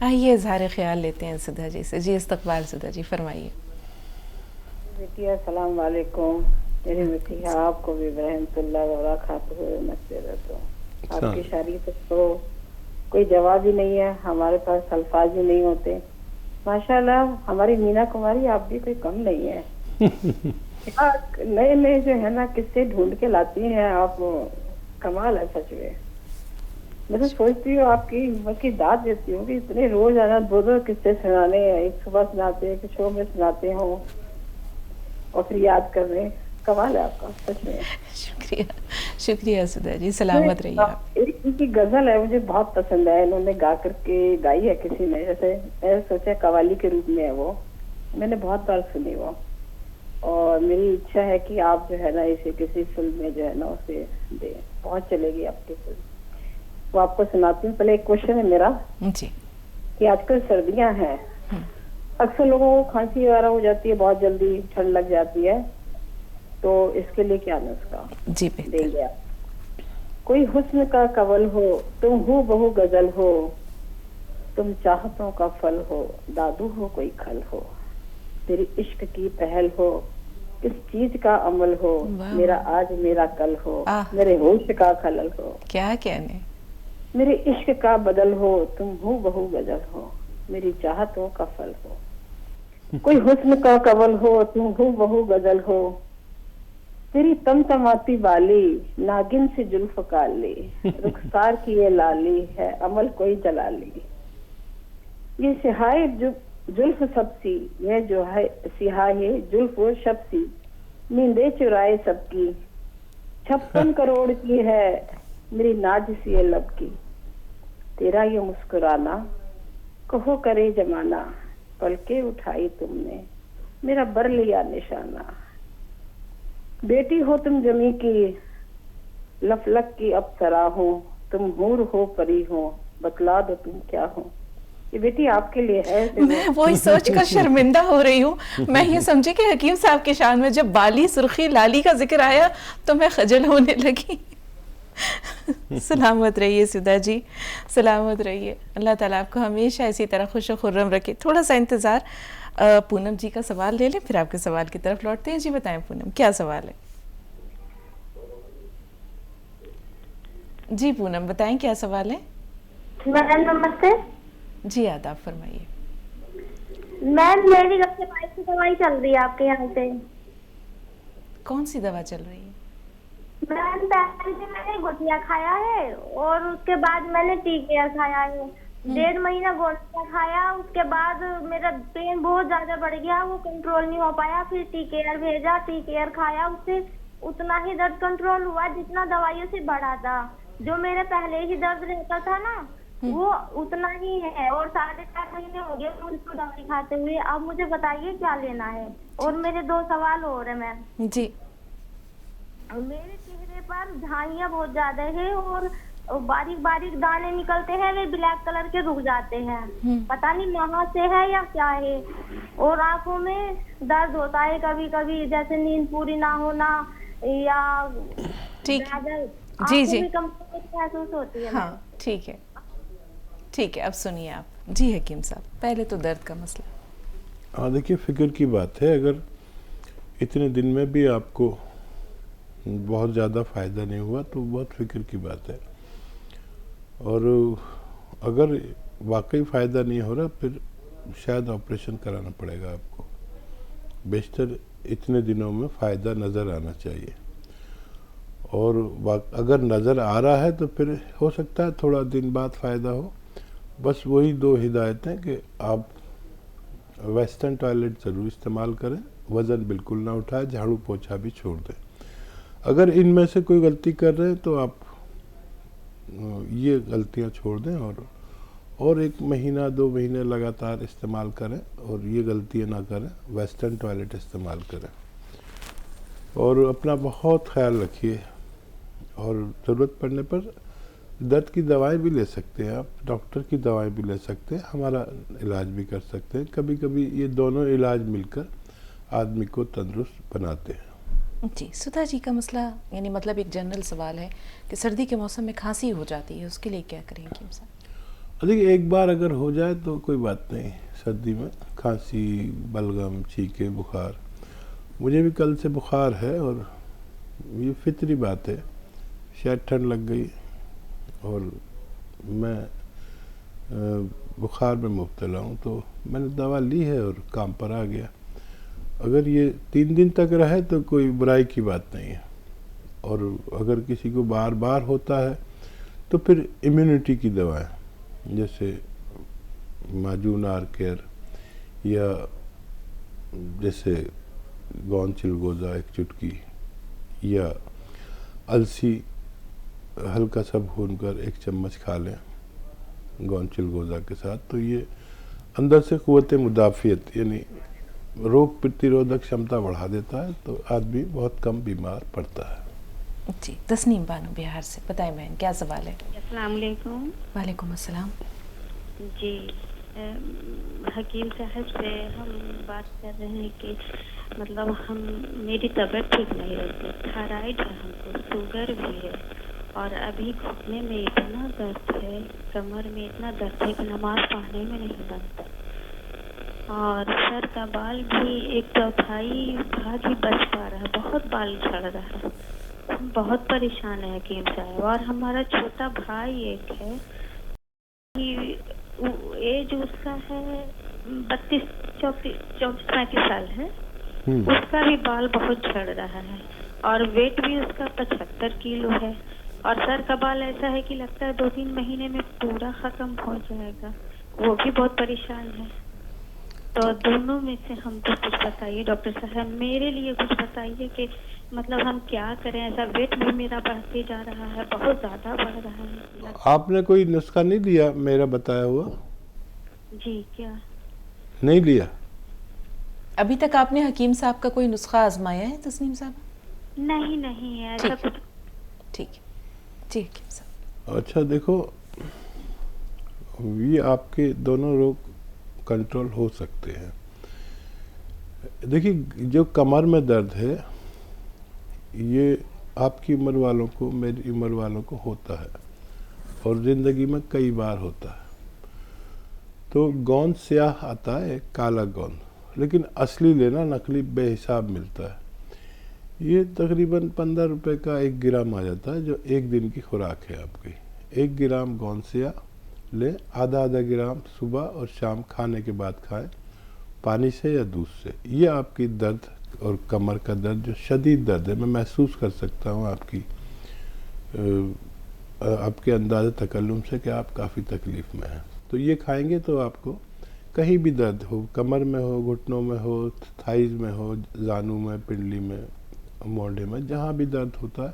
आइए इजहार ख्याल लेते हैं सुधा जी से। जी इस्तकबाल सुधा जी, फरमाइए। बेटी अस्सलाम वालेकुम। मेरे मसीहा आपको भी रहमतुल्लाह व बरकातहू नसीरत हो। आपकी शादी तो कोई जवाब ही नहीं है, हमारे पास अल्फाज ही नहीं होते। माशाल्लाह हमारी मीना कुमारी आप भी कोई कम नहीं है। नए नए जो है ना किस्से ढूंढ के लाती हैं आप, कमाल है सच में। मैं तो सोचती हूँ आपकी हिम्मत की दाद देती हूँ कि इतने रोज आना दो दो किस्से सुनाने, एक सुबह सुनाते एक शो में सुनाते हो और फिर याद कर रहे हैं। कमाल है आपका सच में। शुक्रिया शुक्रिया सुधा जी, सलामत रहिए आप। एक इनकी गजल है मुझे बहुत पसंद है, इन्होंने गा करके गाई है किसी ने, जैसे मैंने सोचा कवाली के रूप में है वो, मैंने बहुत बार सुनी वो, और मेरी इच्छा है कि आप जो है ना इसे किसी फिल्म में जो है ना उसे दे, बहुत चलेगी आपकी फिल्म। वो आपको सुनाती हूँ। पहले एक क्वेश्चन है मेरा जी कि आजकल सर्दियां हैं, अक्सर लोगों को खांसी वगैरह हो जाती है, बहुत जल्दी ठंड लग जाती है, तो इसके लिए क्या नुस्खा जी देंगे आप? कोई हुस्न का कवल हो, तुम हू बहु गजल हो, तुम चाहतों का फल हो, दादू हो कोई खल हो, तेरी इश्क की पहल हो, किस चीज का अमल हो, मेरा आज मेरा कल हो, मेरे होश का खलल हो, क्या कहने, मेरे इश्क का बदल हो, तुम हू बहु गजल हो, मेरी चाहतों का फल हो। कोई हुस्न का कवल हो, तुम हू बहु गजल हो, तेरी तमतमाती वाली नागिन से जुल्फ काली, रुखसार की ये लाली है अमल कोई जलाली, ये सिहाए जुल्फ सबसी, यह जो है सिहाए जुल्फ शबसी, नींदे चुराए सबकी, 56 करोड़ की है मेरी नाज सी ये लब की, तेरा ये मुस्कुराना कहो करे जमाना, पलके उठाई तुमने मेरा बर लिया निशाना, बेटी हो तुम जमी की लफलक की अप्सरा हो, तुम हूर हो परी हो, बतला दो तुम क्या हो। ये बेटी आपके लिए है। मैं वही सोचकर शर्मिंदा हो रही हूँ। मैं ये समझी कि हकीम साहब के शान में जब बाली सुर्खी लाली का जिक्र आया तो मैं खजल होने लगी। सलामत रहिए सुधा जी, सलामत रहिए। अल्लाह ताला आपको हमेशा इसी तरह खुश और खुर्रम रखे। थोड़ा सा इंतज़ार, पूनम जी का सवाल ले लें, फिर आपके सवाल की तरफ लौटते हैं। जी बताएं पूनम, क्या सवाल है? जी पूनम बताएं क्या सवाल है? मैम नमस्ते। जी आदाब, फरमाइए। मैम मेरी कब से वाइफ की दवाई चल रही है आपके यहाँ से। कौन सी दवा चल रही है? मैम पहले से मैंने गोटियाँ खाया है और उसके बाद मैंने टी केयर खाया है। 1.5 महीना गोटियाँ खाया, उसके बाद मेरा पेन बहुत ज्यादा बढ़ गया, वो कंट्रोल नहीं हो पाया। फिर टी केयर भेजा, टी केयर खाया, उससे उतना ही दर्द कंट्रोल हुआ जितना दवाइयों से बढ़ा था। जो मेरे पहले ही दर्द रहता था ना वो उतना ही है, और 4.5 महीने हो गए उसको दवाई खाते हुए। अब मुझे बताइए क्या लेना है। और मेरे 2 सवाल और है मैम। जी। मेरे चेहरे पर झाइयाँ बहुत ज्यादा है और बारीक बारीक दाने निकलते हैं, वे ब्लैक कलर के रुक जाते हैं, पता नहीं वहाँ से है या क्या है। और आंखों में दर्द होता है कभी कभी, जैसे नींद पूरी ना होना या ठीक जी जी महसूस होती है। हाँ ठीक है ठीक है, अब सुनिए आप। जी हकीम साहब, पहले तो दर्द का मसला। हाँ देखिए, फिक्र की बात है। अगर इतने दिन में भी आपको बहुत ज़्यादा फ़ायदा नहीं हुआ तो बहुत फिक्र की बात है, और अगर वाकई फ़ायदा नहीं हो रहा फिर शायद ऑपरेशन कराना पड़ेगा आपको। बेशतर इतने दिनों में फ़ायदा नज़र आना चाहिए, और अगर नज़र आ रहा है तो फिर हो सकता है थोड़ा दिन बाद फ़ायदा हो। बस वही 2 हिदायतें कि आप वेस्टर्न टॉयलेट ज़रूर इस्तेमाल करें, वज़न बिल्कुल ना उठाएं, झाड़ू पोछा भी छोड़ दें। अगर इनमें से कोई गलती कर रहे हैं तो आप ये गलतियां छोड़ दें, और 1 महीना 2 महीने लगातार इस्तेमाल करें और ये गलतियां ना करें, वेस्टर्न टॉयलेट इस्तेमाल करें। और अपना बहुत ख्याल रखिए, और ज़रूरत पड़ने पर दर्द की दवाएं भी ले सकते हैं आप, डॉक्टर की दवाएं भी ले सकते हैं, हमारा इलाज भी कर सकते हैं। कभी कभी ये दोनों इलाज मिलकर आदमी को तंदुरुस्त बनाते हैं। जी सुधा जी का मसला, यानी मतलब एक जनरल सवाल है कि सर्दी के मौसम में खांसी हो जाती है, उसके लिए क्या करें हकीम साहब? देखिए, एक बार अगर हो जाए तो कोई बात नहीं। सर्दी में खांसी, बलगम, छींके, बुखार, मुझे भी कल से बुखार है और ये फितरी बात है, शायद ठंड लग गई और मैं बुखार में मुब्तला हूँ, तो मैंने दवा ली है और काम पर आ गया। अगर ये 3 दिन तक रहे तो कोई बुराई की बात नहीं है, और अगर किसी को बार बार होता है तो फिर इम्यूनिटी की दवाएं, जैसे माजून आर केयर या जैसे गौन चिलगोज़ा 1 चुटकी, या अलसी हल्का सा भूनकर 1 चम्मच खा लें गौन चिलगोज़ा के साथ, तो ये अंदर से क़ुव्वत मुदाफ़ियत यानी रोग प्रतिरोधक क्षमता बढ़ा देता है, तो आदमी बहुत कम बीमार पड़ता है। जी, तस्नीम बानो बिहार से, बताएं बहन क्या सवाल है? अस्सलाम वालेकुम। वालेकुम अस्सलाम। जी, हकीम साहब से हम बात कर रहे हैं कि मतलब मेरी तबीयत ठीक नहीं रहती, थायराइड है, हमको शुगर भी है, और अभी घुटने में इतना दर्द है, कमर में इतना दर्द है कि नमाज पढ़ने में नहीं बनता, और सर का बाल भी 1/4 भाग ही बच पा रहा है, बहुत बाल झड़ रहा है। हम बहुत परेशान है हकीम साहब। और हमारा छोटा भाई एक है कि एज उसका है 32-34-35 साल है, उसका भी बाल बहुत झड़ रहा है, और वेट भी उसका 75 किलो है, और सर का बाल ऐसा है कि लगता है 2-3 महीने में पूरा खत्म हो जाएगा। वो भी बहुत परेशान है। तो दोनों में से हमको कुछ बताइए डॉक्टर साहब, मेरे लिए कुछ बताइए कि मतलब हम क्या करें। ऐसा वेट भी मेरा बढ़ते जा रहा है, बहुत ज़्यादा बढ़ रहा है। आपने कोई नुस्खा नहीं लिया मेरा बताया हुआ? जी, क्या नहीं लिया? अभी तक आपने हकीम साहब का कोई नुस्खा आजमाया है तस्नीम साहब? नहीं है ऐसा कुछ। ठीक है जी हकीम साहब। अच्छा, देखो, ये आपके दोनों रोग कंट्रोल हो सकते हैं। देखिए, जो कमर में दर्द है ये आपकी उम्र वालों को, मेरी उम्र वालों को होता है, और ज़िंदगी में कई बार होता है। तो गोंद स्याह आता है, काला गोंद, लेकिन असली लेना, नकली बेहिसाब मिलता है। ये तकरीबन 15 रुपए का 1 ग्राम आ जाता है, जो 1 दिन की खुराक है आपकी। 1 ग्राम गोंद स्याह ले, आधा ग्राम सुबह और शाम खाने के बाद खाएं, पानी से या दूध से। ये आपकी दर्द और कमर का दर्द जो शदीद दर्द है, मैं महसूस कर सकता हूँ आपके अंदाज़े तकल्लुम से कि आप काफ़ी तकलीफ़ में हैं। तो ये खाएंगे तो आपको कहीं भी दर्द हो, कमर में हो, घुटनों में हो, थाइज़ में हो, जानू में, पिंडली में, मोंढे में, जहाँ भी दर्द होता है,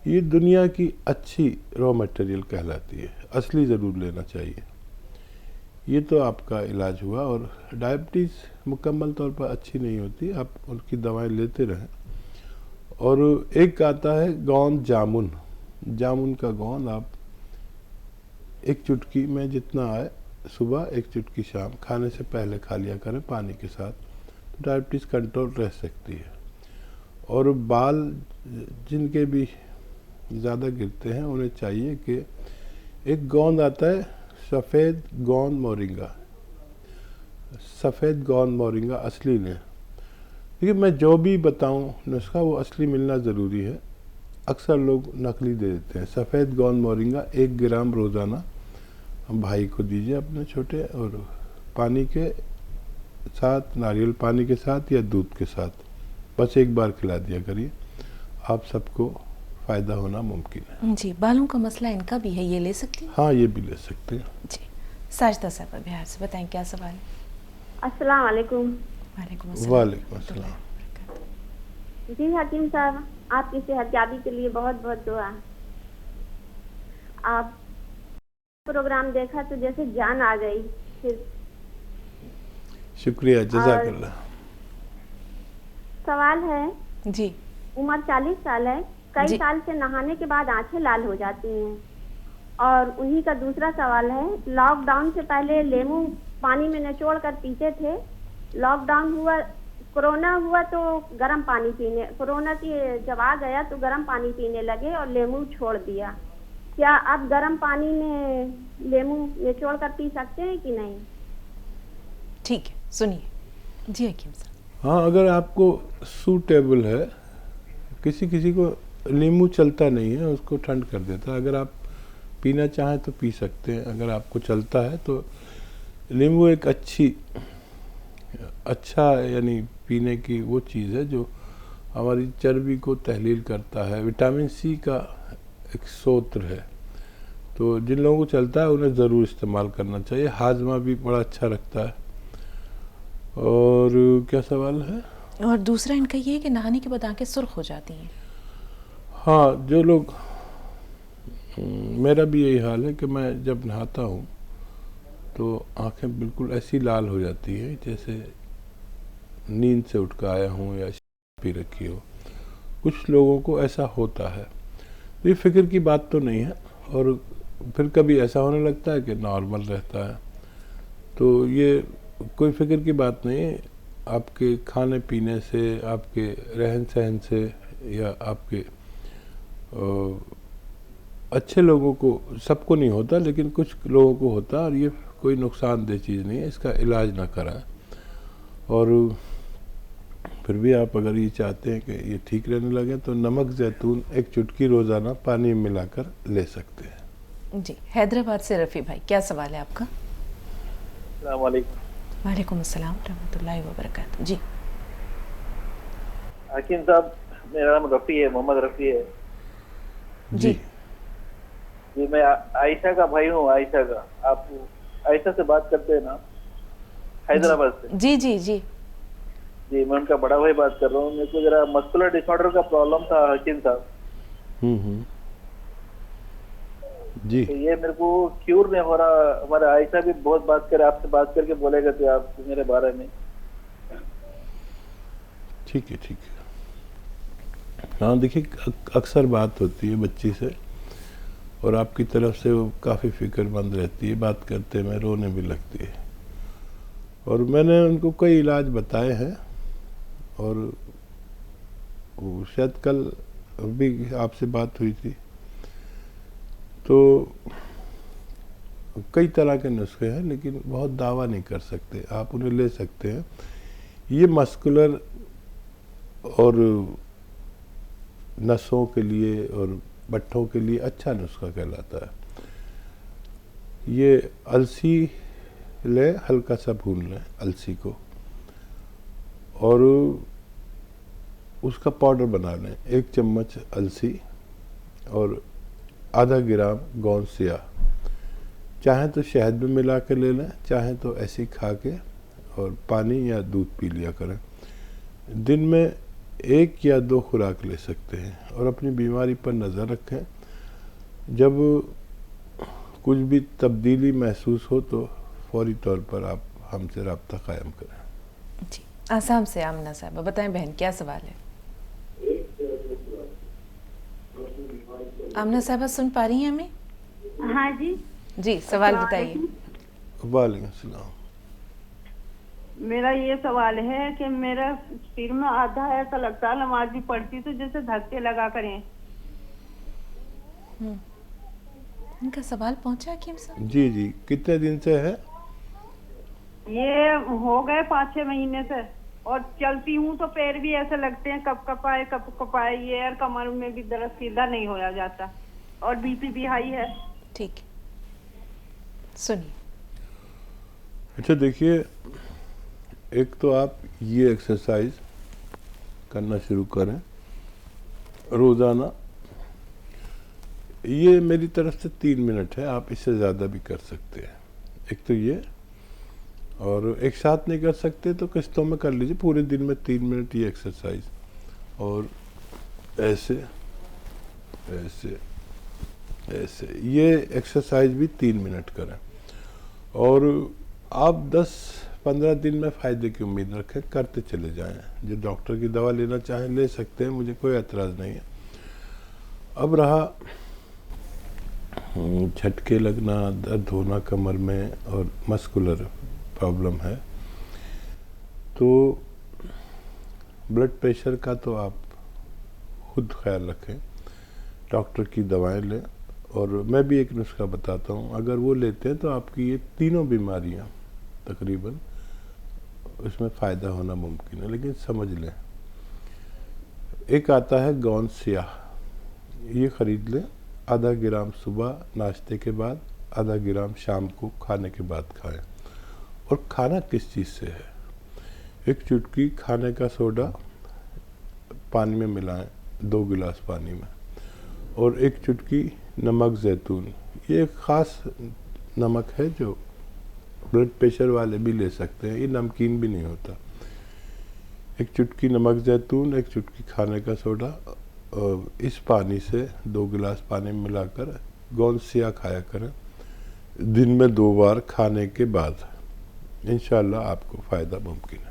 ये दुनिया की अच्छी रॉ मटेरियल कहलाती है। असली ज़रूर लेना चाहिए। ये तो आपका इलाज हुआ। और डायबिटीज़ मुकम्मल तौर पर अच्छी नहीं होती, आप उनकी दवाएं लेते रहें। और एक आता है गोंद जामुन। जामुन का गोंद आप 1 चुटकी में जितना आए, सुबह 1 चुटकी शाम खाने से पहले खा लिया करें पानी के साथ, तो डायबिटीज़ कंट्रोल रह सकती है। और बाल जिनके भी ज़्यादा गिरते हैं उन्हें चाहिए कि एक गोंद आता है सफ़ेद गोंद मोरिंगा, सफ़ेद गोंद मोरिंगा असली लें। देखिए, मैं जो भी बताऊं नुस्खा वो असली मिलना ज़रूरी है। अक्सर लोग नकली दे देते हैं। सफ़ेद गोंद मोरिंगा 1 ग्राम रोज़ाना हम भाई को दीजिए अपने छोटे, और पानी के साथ, नारियल पानी के साथ या दूध के साथ, बस 1 बार खिला दिया करिए। आप सबको फ़ायदा होना मुमकिन है। जी, बालों का मसला इनका भी है, ये ले सकती हैं? हाँ, ये भी ले सकते हैं। जी, साजिदा साहब बिहार से, बताएं क्या सवाल है? अस्सलाम वालेकुम। वालेकुम अस्सलाम। वालेकुम अस्सलाम। जी हकीम साहब, आपकी सेहतयाबी के लिए बहुत बहुत दुआ। आप प्रोग्राम देखा तो जैसे जान आ गई। फिर शुक्रिया, जज़ाकल्लाह। सवाल है जी, उम्र 40 साल है, कई साल से नहाने के बाद आंखें लाल हो जाती हैं। और उन्हीं का दूसरा सवाल है, लॉकडाउन से पहले लेमू पानी में निचोड़ कर पीते थे, लॉकडाउन हुआ, कोरोना हुआ तो गर्म पानी पीने, कोरोना की जब आ गया तो गर्म पानी पीने लगे और लेमू छोड़ दिया। क्या अब गर्म पानी में लेमू निचोड़ कर पी सकते हैं कि नहीं? ठीक है, सुनिए जी हकीम साहब। हाँ, अगर आपको सूटेबल है, किसी किसी को नींबू चलता नहीं है, उसको ठंड कर देता है। अगर आप पीना चाहें तो पी सकते हैं, अगर आपको चलता है तो नींबू एक अच्छा यानी पीने की वो चीज़ है जो हमारी चर्बी को तहलील करता है। विटामिन सी का एक स्रोत है, तो जिन लोगों को चलता है उन्हें ज़रूर इस्तेमाल करना चाहिए। हाजमा भी बड़ा अच्छा रखता है। और क्या सवाल है? और दूसरा इनका ये है कि नहाने के बाद आंखें सुर्ख हो जाती हैं। हाँ, जो लोग मेरा भी यही हाल है कि मैं जब नहाता हूँ तो आंखें बिल्कुल ऐसी लाल हो जाती है जैसे नींद से उठ कर आया हूँ या पी रखी हो। कुछ लोगों को ऐसा होता है, तो ये फिक्र की बात तो नहीं है। और फिर कभी ऐसा होने लगता है कि नॉर्मल रहता है, तो ये कोई फिक्र की बात नहीं है। आपके खाने पीने से, आपके रहन सहन से, या आपके अच्छे लोगों को, सबको नहीं होता लेकिन कुछ लोगों को होता है, और ये कोई नुकसानदेह चीज़ नहीं है। इसका इलाज ना कराएं। और फिर भी आप अगर ये चाहते हैं कि ये ठीक रहने लगे तो नमक जैतून एक चुटकी रोज़ाना पानी में मिलाकर ले सकते हैं। जी, हैदराबाद से रफ़ी भाई, क्या सवाल है आपका? अस्सलाम वालेकुम। वालेकुम अस्सलाम रहमतुल्लाहि व बरकातहू। जी हकीम साहब, मेरा नाम रफ़ी है, मोहम्मद रफ़ी है जी जी। मैं आयशा का भाई हूँ, आयशा का। आप आयशा से बात करते हैं ना, हैदराबाद से? जी जी जी जी, मैं उनका बड़ा भाई बात कर रहा हूँ। मेरे को जरा मस्कुलर डिसऑर्डर का प्रॉब्लम था हकीम साहब। जी, तो ये मेरे को क्यूर नहीं हो रहा। हमारे आयशा भी बहुत बात करे, आपसे बात करके बोलेगा थे आप मेरे बारे में। ठीक है, ठीक है। हाँ, देखिए, अक्सर बात होती है बच्ची से और आपकी तरफ से वो काफ़ी फिक्रमंद रहती है, बात करते में रोने भी लगती है। और मैंने उनको कई इलाज बताए हैं, और वो शायद कल भी आपसे बात हुई थी। तो कई तरह के नुस्खे हैं, लेकिन बहुत दावा नहीं कर सकते। आप उन्हें ले सकते हैं। ये मस्कुलर और नसों के लिए और बट्ठों के लिए अच्छा नुस्खा कहलाता है। ये अलसी ले, हल्का सा भून लें अलसी को, और उसका पाउडर बना लें। 1 चम्मच अलसी और आधा ग्राम गोंद सिया, चाहें तो शहद में मिला के ले लें, चाहें तो ऐसे ही खा के और पानी या दूध पी लिया करें। दिन में 1 या 2 खुराक ले सकते हैं। और अपनी बीमारी पर नज़र रखें। जब कुछ भी तब्दीली महसूस हो तो फौरी तौर पर आप हमसे रब्ता कायम करें। जी, आसाम से आमना साहब, बताएं बहन, क्या सवाल है? आमना साहब सुन पा रही हैं हमें? हाँ जी। जी, सवाल बताइए। वालेकुम सलाम। मेरा ये सवाल है कि मेरा सिर में आधा ऐसा लगता है, नमाज भी पढ़ती तो जैसे धक्के लगा करें। इनका सवाल पहुंचा हकीम साहब? जी जी, कितने दिन से है? ये हो गए 5-6 महीने से। और चलती हूँ तो पैर भी ऐसे लगते हैं कप कपाए ये, और कमर में भी दर्द, सीधा नहीं होया जाता। और बीपी भी हाई है। ठीक है, सुनिए। अच्छा, देखिए, एक तो आप ये एक्सरसाइज करना शुरू करें रोज़ाना। ये मेरी तरफ से 3 मिनट है, आप इससे ज़्यादा भी कर सकते हैं। एक तो ये, और एक साथ नहीं कर सकते तो किस्तों में कर लीजिए। पूरे दिन में 3 मिनट ये एक्सरसाइज, और ऐसे ऐसे ऐसे ये एक्सरसाइज भी 3 मिनट करें। और आप 10-15 दिन में फ़ायदे की उम्मीद रखें, करते चले जाएं। जो डॉक्टर की दवा लेना चाहें ले सकते हैं, मुझे कोई एतराज़ नहीं है। अब रहा झटके लगना, दर्द होना कमर में और मस्कुलर प्रॉब्लम है, तो ब्लड प्रेशर का तो आप खुद ख्याल रखें, डॉक्टर की दवाएं लें और मैं भी एक नुस्खा बताता हूँ, अगर वो लेते हैं तो आपकी ये तीनों बीमारियाँ तकरीबन उसमें फ़ायदा होना मुमकिन है। लेकिन समझ लें, एक आता है गौन स्याह, ये ख़रीद लें, आधा ग्राम सुबह नाश्ते के बाद, आधा ग्राम शाम को खाने के बाद खाएं। और खाना किस चीज़ से है? एक चुटकी खाने का सोडा पानी में मिलाएं, 2 गिलास पानी में, और एक चुटकी नमक ज़ैतून। ये एक ख़ास नमक है जो ब्लड प्रेशर वाले भी ले सकते हैं, ये नमकीन भी नहीं होता। एक चुटकी नमक ज़ैतून, एक चुटकी खाने का सोडा, और इस पानी से 2 गिलास पानी में मिलाकर गौन स्याह खाया करें, दिन में 2 बार खाने के बाद। इंशाअल्लाह आपको फ़ायदा मुमकिन है।